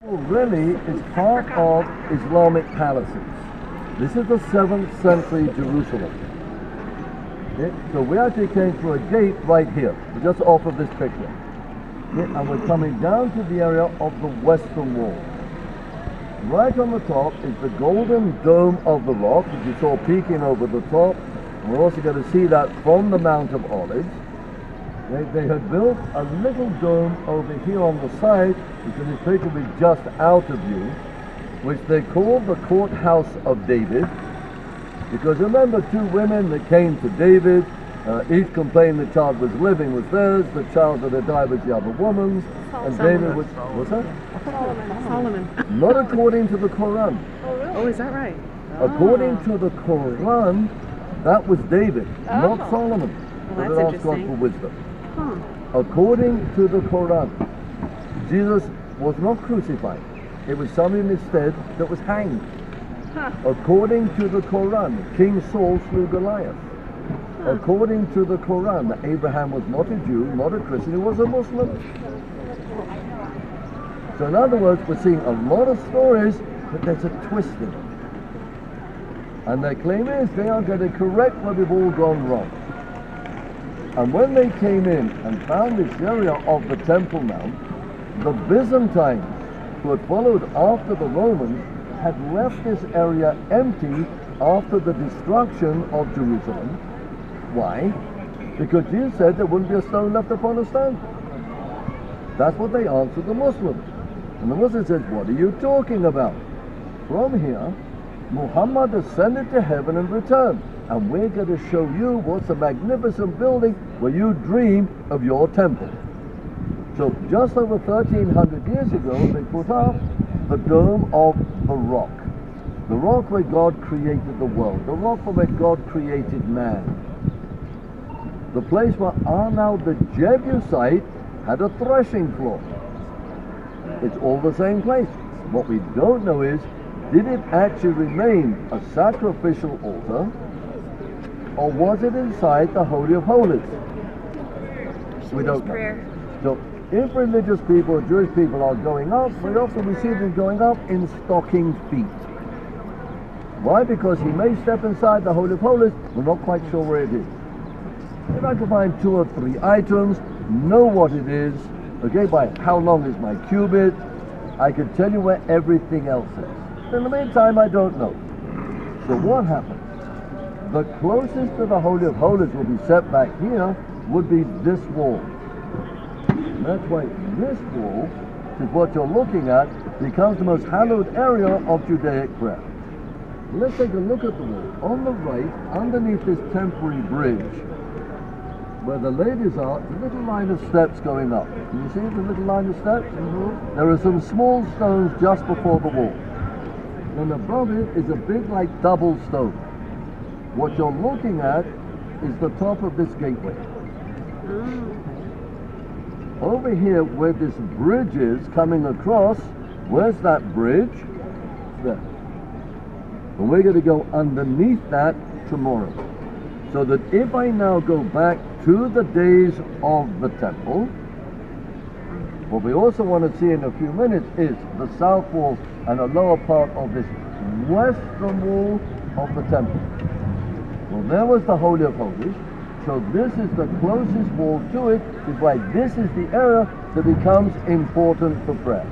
Well, really, it's part of Islamic palaces. This is the 7th century Jerusalem. Okay? So we actually came through a gate right here, just off of this picture. Okay? And we're coming down to the area of the western wall. Right on the top is the golden dome of the rock, which you saw peeking over the top. And we're also going to see that from the Mount of Olives. They had built a little dome over here on the side, which in this picture will be just out of view, which they called the courthouse of David. Because remember, 2 women that came to David, each complained the child was living was theirs, the child that had died was the other woman's, and David was, what's that? Solomon. Not according to the Quran. Oh, really? Oh, is that right? According to the Quran, that was David, not Solomon. Well, that that's asked God interesting. for wisdom. Huh. According to the Quran, Jesus was not crucified. It was somebody instead that was hanged. Huh. According to the Quran, King Saul slew Goliath. According to the Quran, Abraham was not a Jew, not a Christian, he was a Muslim. So in other words, we're seeing a lot of stories, but there's a twist in it. And their claim is they are going to correct what we've all gone wrong. And when they came in and found this area of the Temple Mount, the Byzantines, who had followed after the Romans, had left this area empty after the destruction of Jerusalem. Why? Because Jesus said there wouldn't be a stone left upon a stone. That's what they answered the Muslims. And the Muslim says, what are you talking about? From here, Muhammad ascended to heaven and returned. And we're going to show you what's a magnificent building where you dream of your temple. So just over 1300 years ago, they put up the Dome of the Rock. The rock where God created the world. The rock where God created man. The place where Arnaud the Jebusite had a threshing floor. It's all the same place. What we don't know is, did it actually remain a sacrificial altar, or was it inside the Holy of Holies? We don't know. So if religious people or Jewish people are going up, very often we see them going up in stocking feet. Why? Because he may step inside the Holy of Holies, we're not quite sure where it is. If I can find 2 or 3 items, know what it is, okay, by how long is my cubit, I can tell you where everything else is. In the meantime, I don't know. So what happens? The closest to the Holy of Holies will be set back here, would be this wall. And that's why this wall, which is what you're looking at, becomes the most hallowed area of Judaic prayer. Let's take a look at the wall. On the right, underneath this temporary bridge, where the ladies are, a little line of steps going up. Can you see the little line of steps? There are some small stones just before the wall. And above it is a big, like, double stone. What you're looking at is the top of this gateway. Over here, where this bridge is coming across, where's that bridge? There. And we're going to go underneath that tomorrow. So that if I now go back to the days of the temple, what we also want to see in a few minutes is the south wall and the lower part of this western wall of the temple. Well, there was the Holy of Holies, so this is the closest wall to it, is why this is the area that becomes important for prayer.